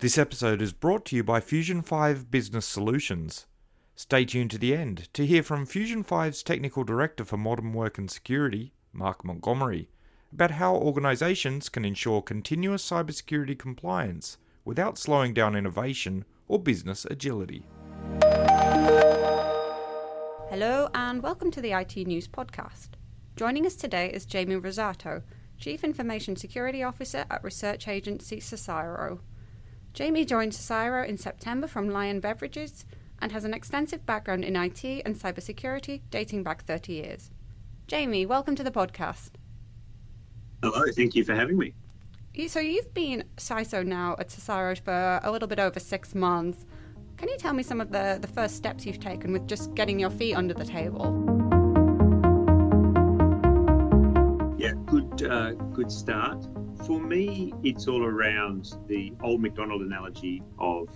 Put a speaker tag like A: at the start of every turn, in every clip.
A: This episode is brought to you by Fusion 5 Business Solutions. Stay tuned to the end to hear from Fusion 5's Technical Director for Modern Work and Security, Mark Montgomery, about how organisations can ensure continuous cybersecurity compliance without slowing down innovation or business agility.
B: Hello and welcome to the IT News Podcast. Joining us today is Jamie Rossato, Chief Information Security Officer at research agency CSIRO. Jamie joined CSIRO in September from Lion Beverages and has an extensive background in IT and cybersecurity dating back 30 years. Jamie, welcome to the podcast.
C: Hello, thank you for having me.
B: So you've been CISO now at CSIRO for a little bit over 6 months. Can you tell me some of the first steps you've taken with just getting your feet under the table?
C: Yeah, good start. For me, it's all around the old McDonald analogy of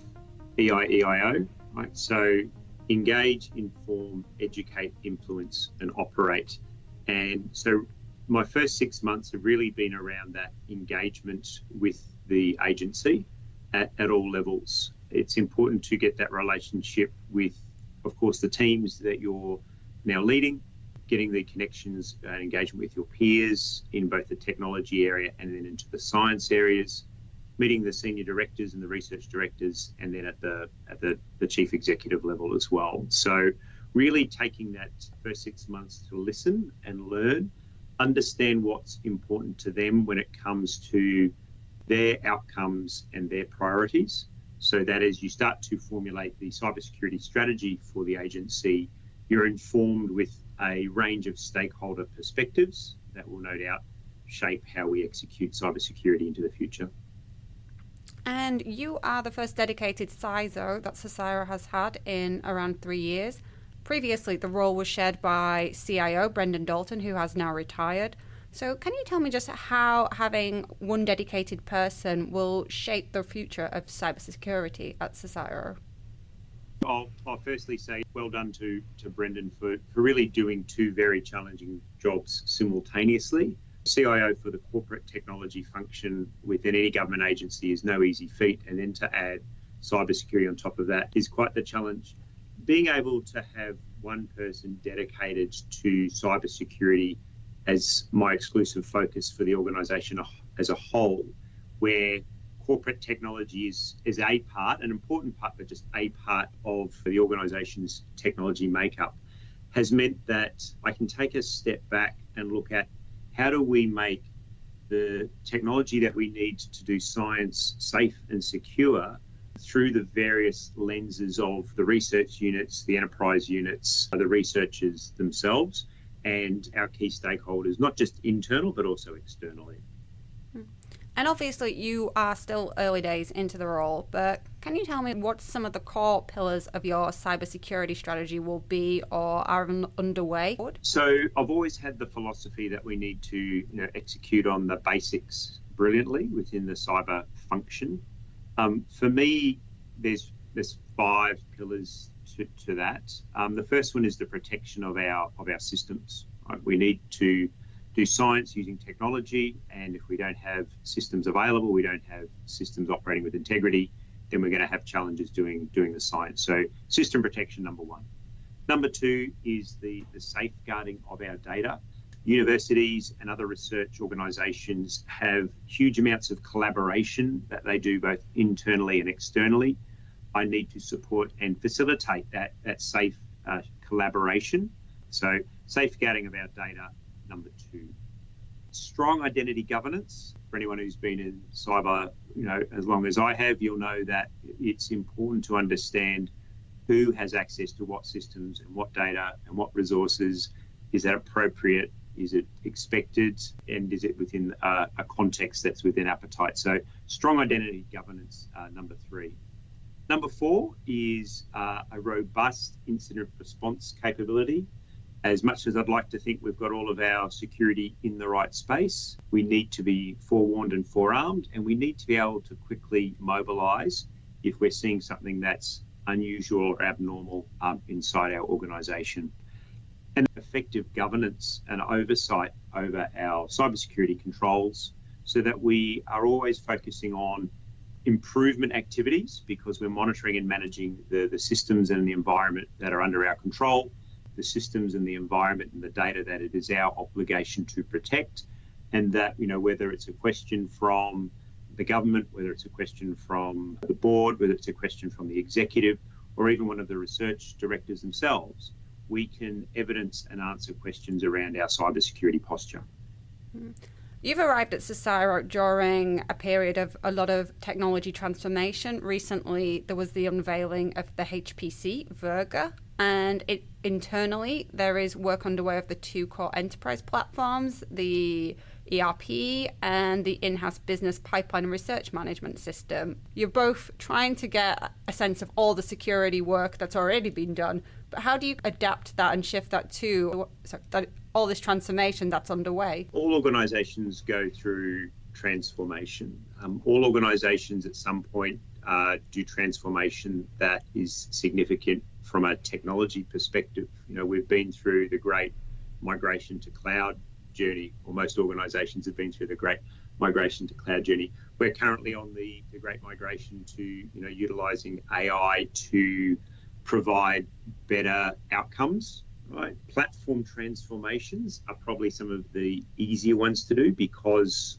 C: EIEIO, right? So engage, inform, educate, influence, and operate. And so my first 6 months have really been around that engagement with the agency at all levels. It's important to get that relationship with, of course, the teams that you're now leading, getting the connections and engagement with your peers in both the technology area and then into the science areas, meeting the senior directors and the research directors, and then at the chief executive level as well. So really taking that first 6 months to listen and learn, understand what's important to them when it comes to their outcomes and their priorities, so that as you start to formulate the cybersecurity strategy for the agency, you're informed with a range of stakeholder perspectives that will no doubt shape how we execute cybersecurity into the future.
B: And you are the first dedicated CISO that CSIRO has had in around 3 years. Previously, the role was shared by CIO Brendan Dalton, who has now retired. So can you tell me just how having one dedicated person will shape the future of cybersecurity at CSIRO?
C: I'll firstly say well done to Brendan for really doing two very challenging jobs simultaneously. CIO for the corporate technology function within any government agency is no easy feat, and then to add cybersecurity on top of that is quite the challenge. Being able to have one person dedicated to cybersecurity as my exclusive focus for the organisation as a whole, where corporate technology is a part, an important part, but just a part of the organisation's technology makeup, has meant that I can take a step back and look at how do we make the technology that we need to do science safe and secure through the various lenses of the research units, the enterprise units, the researchers themselves, and our key stakeholders, not just internal, but also externally.
B: And obviously you are still early days into the role, but can you tell me what some of the core pillars of your cybersecurity strategy will be or are underway?
C: So I've always had the philosophy that we need to execute on the basics brilliantly within the cyber function. For me, there's 5 pillars to that. The first one is the protection of our systems. Right? We need to do science using technology, and if we don't have systems available, we don't have systems operating with integrity, then we're going to have challenges doing the science. So system protection, number 1. Number 2 is the safeguarding of our data. Universities and other research organisations have huge amounts of collaboration that they do both internally and externally. I need to support and facilitate that safe collaboration. So safeguarding of our data, number 2. Strong identity governance. For anyone who's been in cyber, as long as I have, you'll know that it's important to understand who has access to what systems and what data and what resources. Is that appropriate? Is it expected? And is it within a context that's within appetite? So strong identity governance, number 3. Number 4 is a robust incident response capability. As much as I'd like to think we've got all of our security in the right space, we need to be forewarned and forearmed, and we need to be able to quickly mobilise if we're seeing something that's unusual or abnormal inside our organisation. And effective governance and oversight over our cybersecurity controls, so that we are always focusing on improvement activities because we're monitoring and managing the systems and the environment that are under our control, the systems and the environment and the data that it is our obligation to protect. And that, whether it's a question from the government, whether it's a question from the board, whether it's a question from the executive, or even one of the research directors themselves, we can evidence and answer questions around our cybersecurity posture.
B: You've arrived at CSIRO during a period of a lot of technology transformation. Recently, there was the unveiling of the HPC Virga, and internally there is work underway of the two core enterprise platforms, the ERP and the in-house business pipeline and research management system. You're both trying to get a sense of all the security work that's already been done, but how do you adapt that and shift that to all this transformation that's underway?
C: All organisations go through transformation. All organisations at some point do transformation that is significant from a technology perspective. We've been through the great migration to cloud journey, or most organisations have been through the great migration to cloud journey. We're currently on the great migration to utilising AI to provide better outcomes. Right? Platform transformations are probably some of the easier ones to do because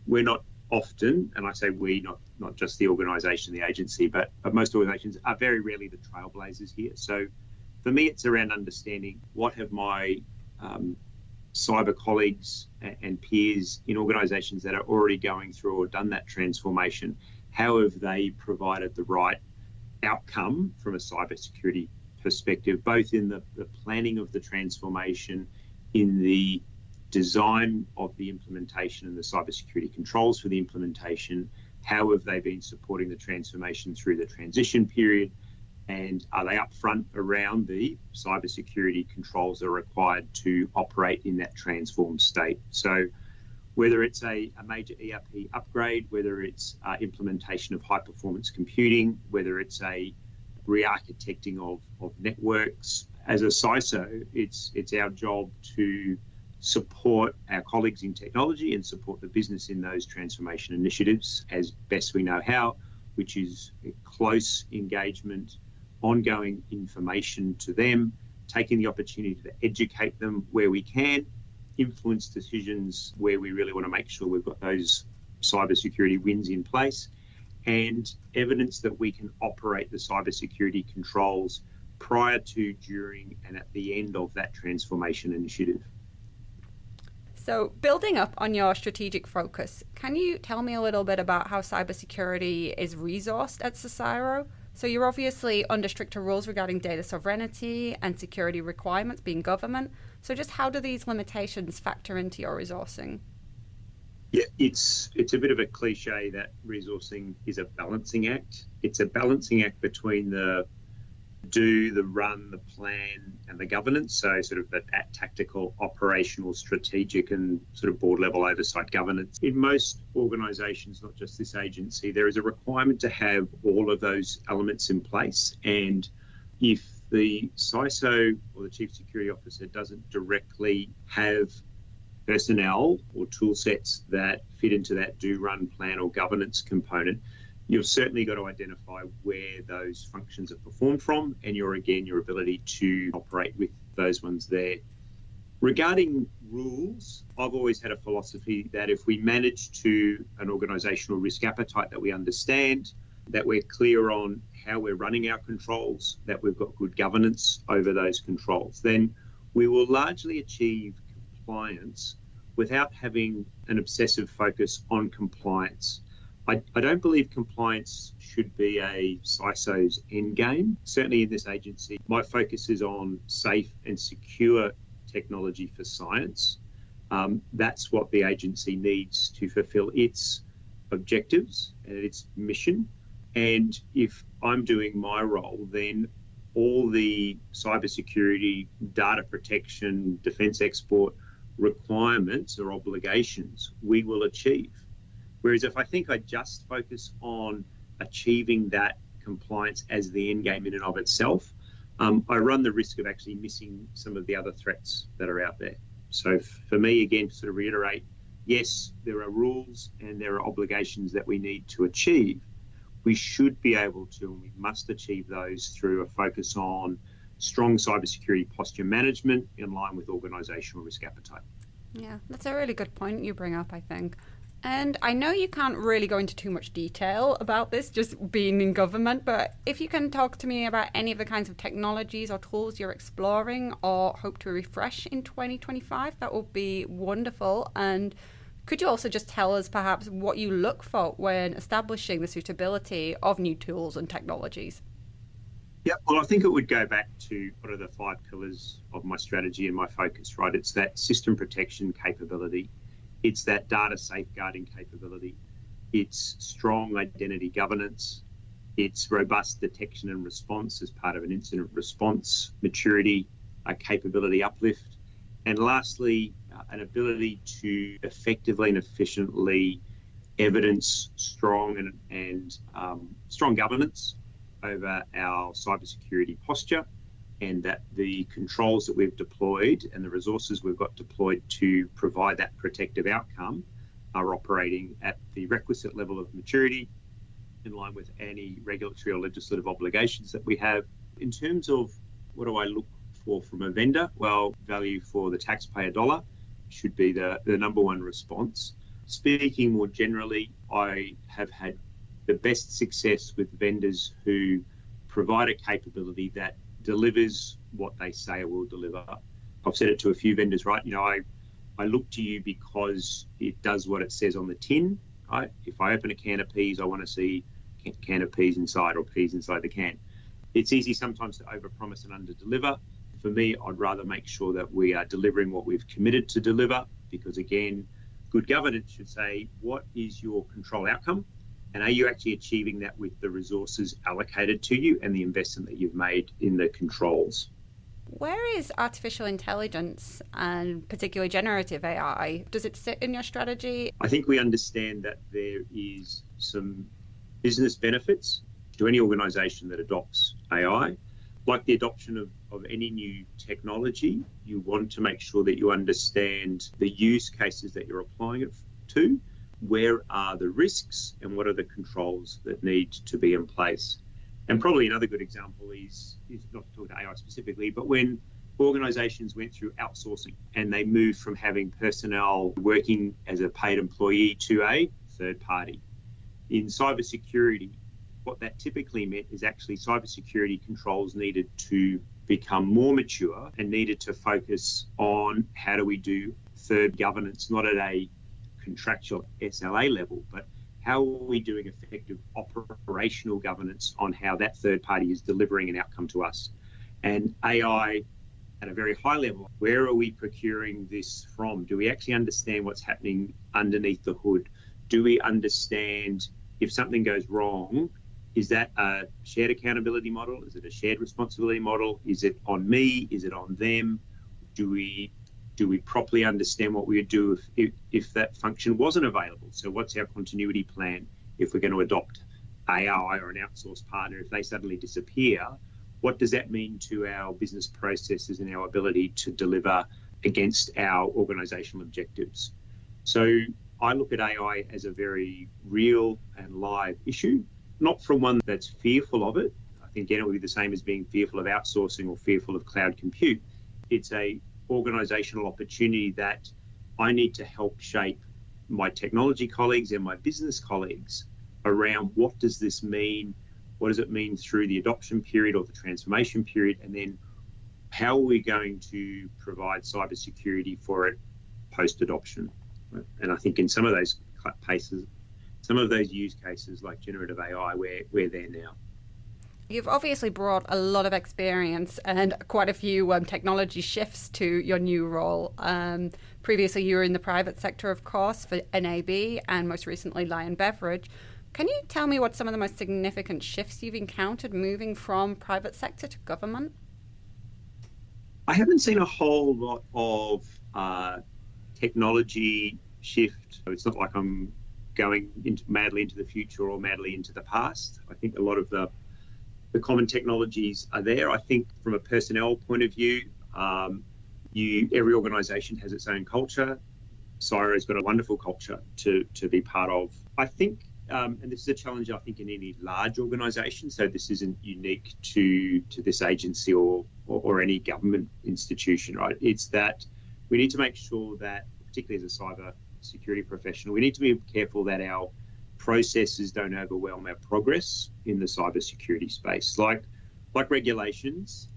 C: we're not often, and I say we, not just the organisation, the agency, but most organisations are very rarely the trailblazers here. So for me, it's around understanding what have my cyber colleagues and peers in organisations that are already going through or done that transformation, how have they provided the right outcome from a cybersecurity perspective, both in the planning of the transformation, in the design of the implementation and the cybersecurity controls for the implementation, how have they been supporting the transformation through the transition period, and are they upfront around the cybersecurity controls that are required to operate in that transformed state. So whether it's a major ERP upgrade, whether it's implementation of high-performance computing, whether it's a re-architecting of networks, as a CISO, it's our job to support our colleagues in technology and support the business in those transformation initiatives as best we know how, which is close engagement, ongoing information to them, taking the opportunity to educate them where we can, influence decisions where we really want to make sure we've got those cybersecurity wins in place, and evidence that we can operate the cybersecurity controls prior to, during, and at the end of that transformation initiative.
B: So building up on your strategic focus, can you tell me a little bit about how cybersecurity is resourced at CSIRO? So you're obviously under stricter rules regarding data sovereignty and security requirements being government. So just how do these limitations factor into your resourcing?
C: Yeah, it's a bit of a cliche that resourcing is a balancing act. It's a balancing act between the do, the run, the plan, and the governance. So sort of that tactical, operational, strategic, and sort of board level oversight governance. In most organisations, not just this agency, there is a requirement to have all of those elements in place. And if the CISO or the Chief Security Officer doesn't directly have personnel or tool sets that fit into that do, run, plan, or governance component, you've certainly got to identify where those functions are performed from and your ability to operate with those ones there. Regarding rules, I've always had a philosophy that if we manage to an organisational risk appetite that we understand, that we're clear on how we're running our controls, that we've got good governance over those controls, then we will largely achieve compliance without having an obsessive focus on compliance. I don't believe compliance should be a CISO's end game. Certainly in this agency, my focus is on safe and secure technology for science. That's what the agency needs to fulfill its objectives and its mission. And if I'm doing my role, then all the cybersecurity, data protection, defence export requirements or obligations we will achieve. Whereas if I think I just focus on achieving that compliance as the end game in and of itself, I run the risk of actually missing some of the other threats that are out there. So for me, again, to sort of reiterate, yes, there are rules and there are obligations that we need to achieve. We should be able to, and we must achieve those through a focus on strong cybersecurity posture management in line with organisational risk appetite.
B: Yeah, that's a really good point you bring up, I think. And I know you can't really go into too much detail about this, just being in government, but if you can talk to me about any of the kinds of technologies or tools you're exploring or hope to refresh in 2025, that would be wonderful. And could you also just tell us perhaps what you look for when establishing the suitability of new tools and technologies?
C: Yeah, well, I think it would go back to what are the 5 pillars of my strategy and my focus, right? It's that system protection capability. It's that data safeguarding capability. It's strong identity governance. It's robust detection and response as part of an incident response maturity, a capability uplift. And lastly, an ability to effectively and efficiently evidence strong and strong governance over our cybersecurity posture, and that the controls that we've deployed and the resources we've got deployed to provide that protective outcome are operating at the requisite level of maturity in line with any regulatory or legislative obligations that we have. In terms of what do I look for from a vendor? Well, value for the taxpayer dollar should be the number one response. Speaking more generally, I have had the best success with vendors who provide a capability that delivers what they say it will deliver. I've said it to a few vendors, right? I look to you because it does what it says on the tin, right? If I open a can of peas, I want to see a can of peas inside or peas inside the can. It's easy sometimes to overpromise and underdeliver. For me, I'd rather make sure that we are delivering what we've committed to deliver, because again, good governance should say, what is your control outcome? And are you actually achieving that with the resources allocated to you and the investment that you've made in the controls?
B: Where is artificial intelligence and particularly generative AI? Does it sit in your strategy?
C: I think we understand that there is some business benefits to any organisation that adopts AI. Like the adoption of any new technology, you want to make sure that you understand the use cases that you're applying it to. Where are the risks and what are the controls that need to be in place? And probably another good example is not to talk to AI specifically, but when organisations went through outsourcing and they moved from having personnel working as a paid employee to a third party. In cybersecurity, what that typically meant is actually cybersecurity controls needed to become more mature and needed to focus on how do we do third governance, not at a contractual SLA level, but how are we doing effective operational governance on how that third party is delivering an outcome to us? And AI at a very high level, where are we procuring this from? Do we actually understand what's happening underneath the hood? Do we understand if something goes wrong, is that a shared accountability model? Is it a shared responsibility model? Is it on me? Is it on them? Do we properly understand what we would do if that function wasn't available? So what's our continuity plan if we're going to adopt AI or an outsourced partner? If they suddenly disappear, what does that mean to our business processes and our ability to deliver against our organisational objectives? So I look at AI as a very real and live issue, not from one that's fearful of it. I think again, it would be the same as being fearful of outsourcing or fearful of cloud compute. It's a organisational opportunity that I need to help shape my technology colleagues and my business colleagues around what does this mean? What does it mean through the adoption period or the transformation period? And then how are we going to provide cybersecurity for it post-adoption? And I think in some of those cases, some of those use cases like generative AI, we're there now.
B: You've obviously brought a lot of experience and quite a few technology shifts to your new role. Previously, you were in the private sector, of course, for NAB and most recently Lion Beverage. Can you tell me what some of the most significant shifts you've encountered moving from private sector to government?
C: I haven't seen a whole lot of technology shift. It's not like I'm going madly into the future or madly into the past. I think a lot of the common technologies are there. I think from a personnel point of view, every organisation has its own culture. CSIRO's got a wonderful culture to be part of. I think, and this is a challenge I think in any large organisation, so this isn't unique to this agency or any government institution, right? It's that we need to make sure that, particularly as a cyber security professional, we need to be careful that our processes don't overwhelm our progress in the cyber security space. Like regulations,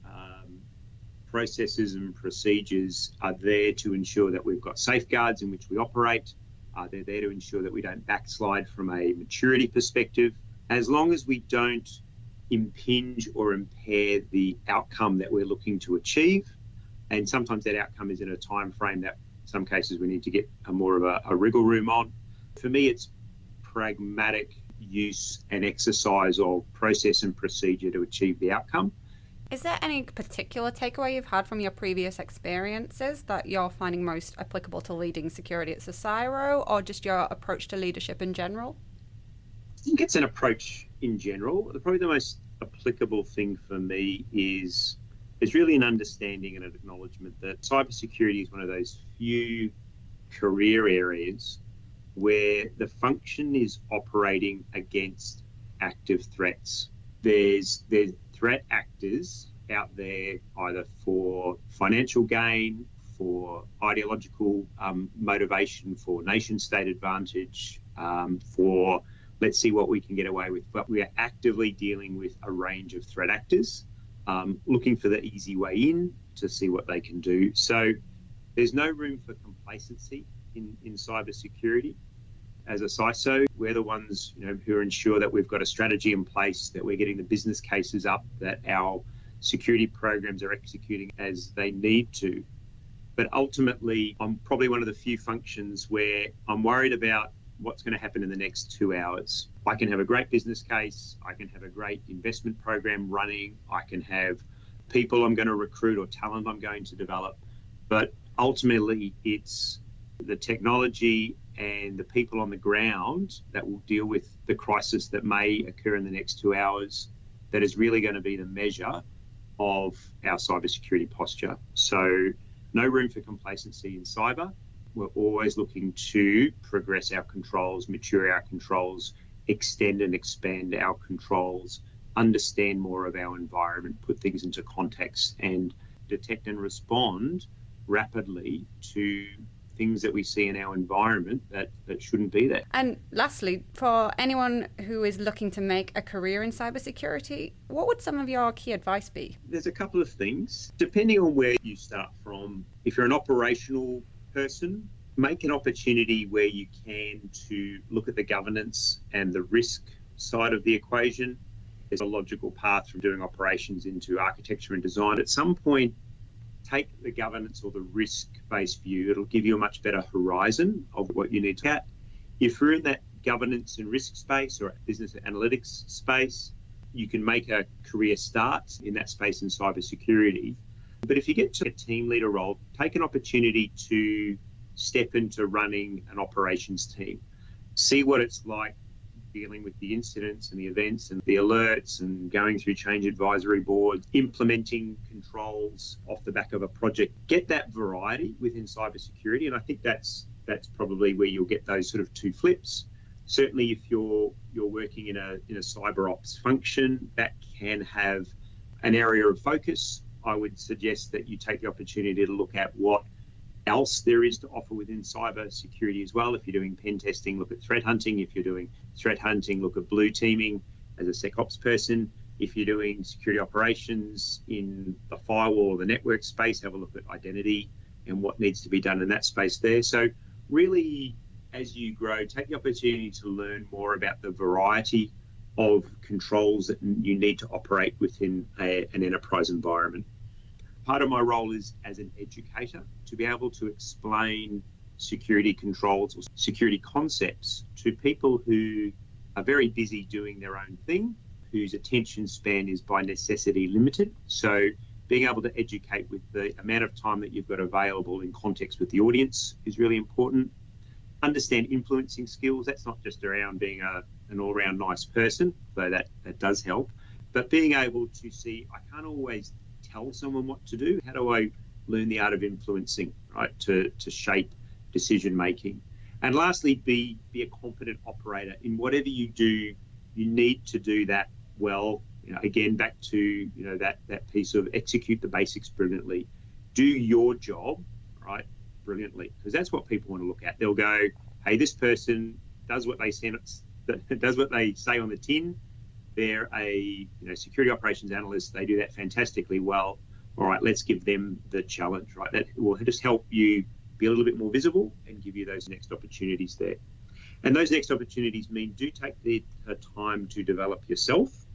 C: processes and procedures are there to ensure that we've got safeguards in which we operate. They're there to ensure that we don't backslide from a maturity perspective. As long as we don't impinge or impair the outcome that we're looking to achieve, and sometimes that outcome is in a time frame that in some cases we need to get more of a wriggle room on. For me, it's pragmatic use and exercise of process and procedure to achieve the outcome.
B: Is there any particular takeaway you've had from your previous experiences that you're finding most applicable to leading security at CSIRO, or just your approach to leadership in general?
C: I think it's an approach in general. Probably the most applicable thing for me is really an understanding and an acknowledgement that cybersecurity is one of those few career areas where the function is operating against active threats. There's threat actors out there either for financial gain, for ideological motivation, for nation-state advantage, for let's see what we can get away with. But we are actively dealing with a range of threat actors, looking for the easy way in to see what they can do. So there's no room for complacency in cybersecurity. As a CISO, we're the ones who ensure that we've got a strategy in place, that we're getting the business cases up, that our security programs are executing as they need to. But ultimately, I'm probably one of the few functions where I'm worried about what's going to happen in the next 2 hours. I can have a great business case, I can have a great investment program running, I can have people I'm going to recruit or talent I'm going to develop, but ultimately it's the technology and the people on the ground that will deal with the crisis that may occur in the next 2 hours that is really going to be the measure of our cybersecurity posture. So no room for complacency in cyber. We're always looking to progress our controls, mature our controls, extend and expand our controls, understand more of our environment, put things into context, and detect and respond rapidly to things that we see in our environment that shouldn't be there.
B: And lastly, for anyone who is looking to make a career in cybersecurity, what would some of your key advice be?
C: There's a couple of things. Depending on where you start from, if you're an operational person, make an opportunity where you can to look at the governance and the risk side of the equation. There's a logical path from doing operations into architecture and design. At some point, take the governance or the risk-based view. It'll give you a much better horizon of what you need to get. If you're in that governance and risk space or business analytics space, you can make a career start in that space in cybersecurity. But if you get to a team leader role, take an opportunity to step into running an operations team. See what it's like dealing with the incidents and the events and the alerts and going through change advisory boards, implementing controls off the back of a project. Get that variety within cybersecurity, and I think that's probably where you'll get those sort of two flips. Certainly, if you're working in a cyber ops function, that can have an area of focus. I would suggest that you take the opportunity to look at what else there is to offer within cyber security as well. If you're doing pen testing, look at threat hunting. If you're doing threat hunting, look at blue teaming as a SecOps person. If you're doing security operations in the firewall or the network space, have a look at identity and what needs to be done in that space there. So really, as you grow, take the opportunity to learn more about the variety of controls that you need to operate within an enterprise environment. Part of my role is as an educator to be able to explain security controls or security concepts to people who are very busy doing their own thing, whose attention span is by necessity limited. So being able to educate with the amount of time that you've got available in context with the audience is really important. Understand influencing skills. That's not just around being an all-round nice person, though that does help, but being able to see, I can't always tell someone what to do. How do I learn the art of influencing, right, to shape decision making. And lastly, be a competent operator in whatever you do. You need to do that well. Again, back to that piece of execute the basics brilliantly. Do your job right brilliantly, because that's what people want to look at. They'll go, "Hey, this person does what they say on the tin. They're a security operations analyst. They do that fantastically well. All right, let's give them the challenge." Right, that will just help you be a little bit more visible and give you those next opportunities there. And those next opportunities mean do take the time to develop yourself.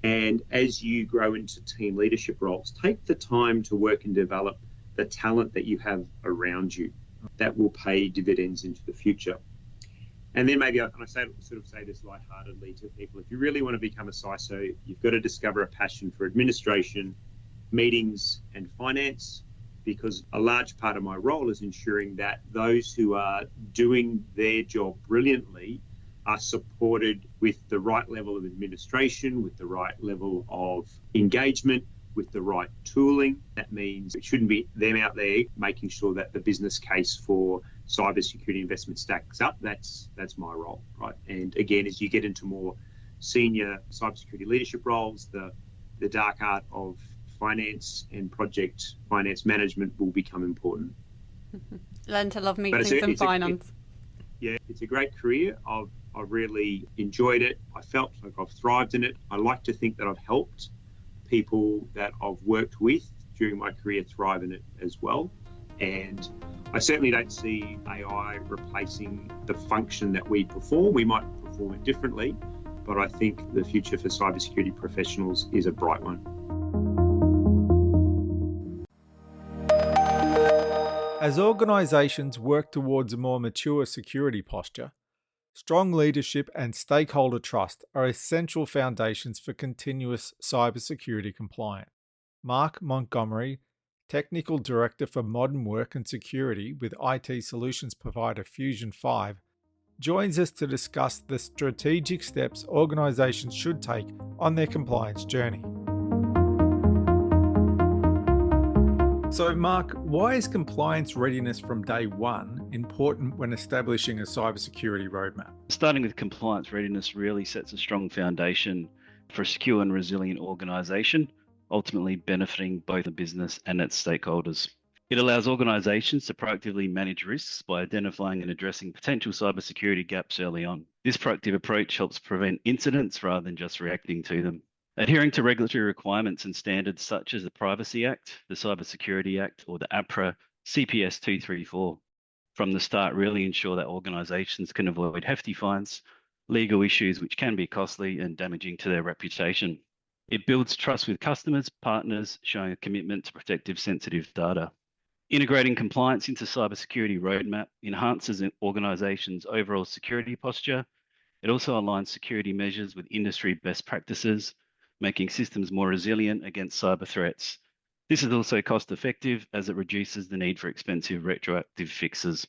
C: And as you grow into team leadership roles, take the time to work and develop the talent that you have around you. That will pay dividends into the future. And then maybe I say this lightheartedly to people. If you really want to become a CISO, you've got to discover a passion for administration, meetings, and finance, because a large part of my role is ensuring that those who are doing their job brilliantly are supported with the right level of administration, with the right level of engagement, with the right tooling. That means it shouldn't be them out there making sure that the business case for cybersecurity investment stacks up. That's my role, right? And again, as you get into more senior cybersecurity leadership roles, the dark art of finance and project finance management will become important.
B: Learn to love meetings and finance.
C: It's a great career. I've really enjoyed it. I felt like I've thrived in it. I like to think that I've helped people that I've worked with during my career thrive in it as well. And I certainly don't see AI replacing the function that we perform. We might perform it differently, but I think the future for cybersecurity professionals is a bright one.
D: As organisations work towards a more mature security posture, strong leadership and stakeholder trust are essential foundations for continuous cybersecurity compliance. Mark Montgomery, Technical Director for Modern Work and Security with IT solutions provider Fusion 5, joins us to discuss the strategic steps organisations should take on their compliance journey. So, Mark, why is compliance readiness from day one important when establishing a cybersecurity roadmap?
E: Starting with compliance readiness really sets a strong foundation for a secure and resilient organisation, ultimately benefiting both the business and its stakeholders. It allows organisations to proactively manage risks by identifying and addressing potential cybersecurity gaps early on. This proactive approach helps prevent incidents rather than just reacting to them. Adhering to regulatory requirements and standards such as the Privacy Act, the Cybersecurity Act, or the APRA CPS 234 from the start really ensure that organisations can avoid hefty fines, legal issues which can be costly and damaging to their reputation. It builds trust with customers, partners, showing a commitment to protective sensitive data. Integrating compliance into cybersecurity roadmap enhances an organisation's overall security posture. It also aligns security measures with industry best practices, making systems more resilient against cyber threats. This is also cost effective as it reduces the need for expensive retroactive fixes.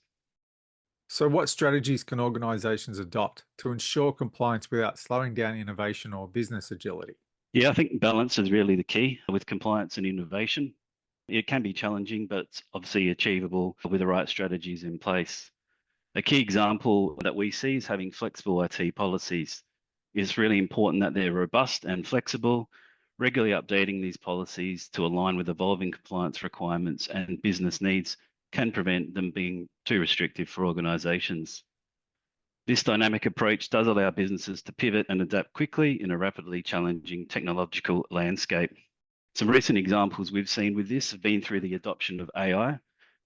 D: So what strategies can organisations adopt to ensure compliance without slowing down innovation or business agility?
E: Yeah, I think balance is really the key with compliance and innovation. It can be challenging, but it's obviously achievable with the right strategies in place. A key example that we see is having flexible IT policies. It's really important that they're robust and flexible, regularly updating these policies to align with evolving compliance requirements and business needs can prevent them being too restrictive for organisations. This dynamic approach does allow businesses to pivot and adapt quickly in a rapidly challenging technological landscape. Some recent examples we've seen with this have been through the adoption of AI,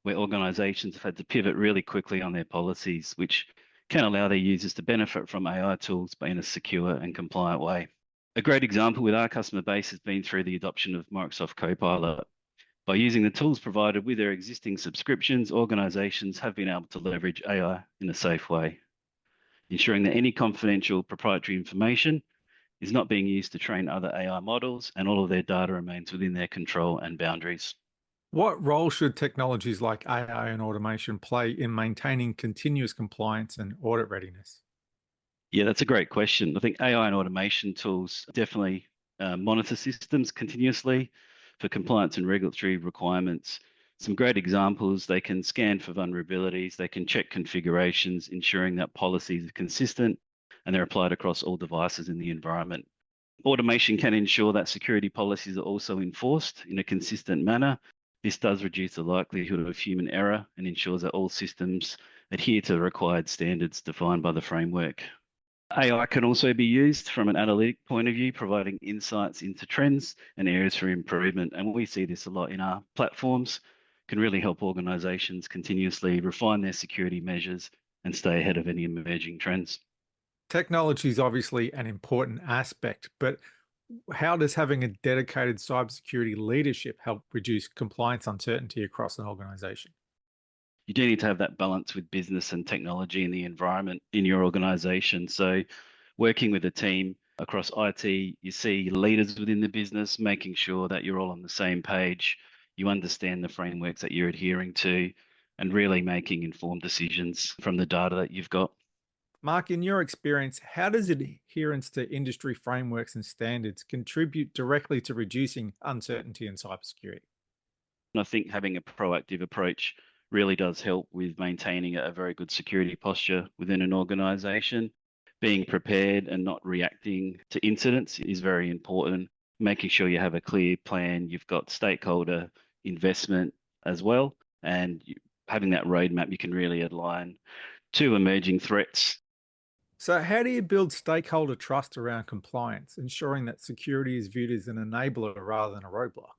E: where organisations have had to pivot really quickly on their policies, which can allow their users to benefit from AI tools but in a secure and compliant way. A great example with our customer base has been through the adoption of Microsoft Copilot. By using the tools provided with their existing subscriptions, organisations have been able to leverage AI in a safe way, ensuring that any confidential proprietary information is not being used to train other AI models and all of their data remains within their control and boundaries.
D: What role should technologies like AI and automation play in maintaining continuous compliance and audit readiness?
E: Yeah, that's a great question. I think AI and automation tools definitely monitor systems continuously for compliance and regulatory requirements. Some great examples: they can scan for vulnerabilities, they can check configurations, ensuring that policies are consistent and they're applied across all devices in the environment. Automation can ensure that security policies are also enforced in a consistent manner. This does reduce the likelihood of human error and ensures that all systems adhere to the required standards defined by the framework. AI can also be used from an analytic point of view, providing insights into trends and areas for improvement. And we see this a lot in our platforms, can really help organizations continuously refine their security measures and stay ahead of any emerging trends.
D: Technology is obviously an important aspect, but how does having a dedicated cybersecurity leadership help reduce compliance uncertainty across an organization?
E: You do need to have that balance with business and technology in the environment in your organization. So working with a team across IT, you see leaders within the business, making sure that you're all on the same page, you understand the frameworks that you're adhering to, and really making informed decisions from the data that you've got.
D: Mark, in your experience, how does adherence to industry frameworks and standards contribute directly to reducing uncertainty in cybersecurity?
E: And I think having a proactive approach really does help with maintaining a very good security posture within an organization. Being prepared and not reacting to incidents is very important. Making sure you have a clear plan, you've got stakeholder investment as well, and having that roadmap, you can really align to emerging threats.
D: So, how do you build stakeholder trust around compliance, ensuring that security is viewed as an enabler rather than a roadblock?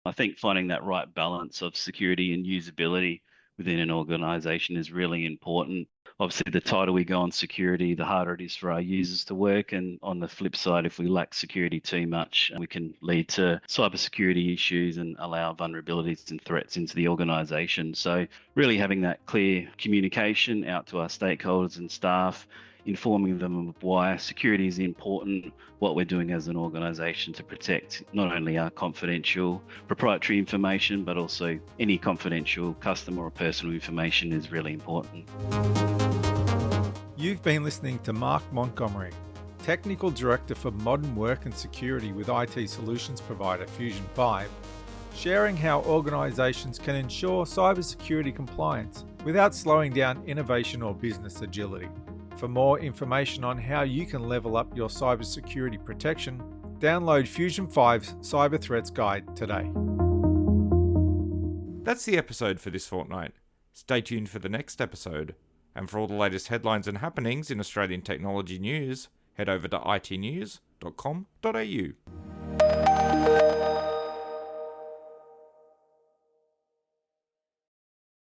E: I think finding that right balance of security and usability within an organization is really important. Obviously, the tighter we go on security, the harder it is for our users to work. And on the flip side, if we lack security too much, we can lead to cybersecurity issues and allow vulnerabilities and threats into the organization. So really having that clear communication out to our stakeholders and staff, informing them of why security is important, what we're doing as an organization to protect not only our confidential proprietary information, but also any confidential customer or personal information is really important.
D: You've been listening to Mark Montgomery, Technical Director for Modern Work and Security with IT solutions provider Fusion 5, sharing how organizations can ensure cybersecurity compliance without slowing down innovation or business agility. For more information on how you can level up your cybersecurity protection, download Fusion 5's Cyber Threats Guide today.
A: That's the episode for this fortnight. Stay tuned for the next episode. And for all the latest headlines and happenings in Australian technology news, head over to itnews.com.au.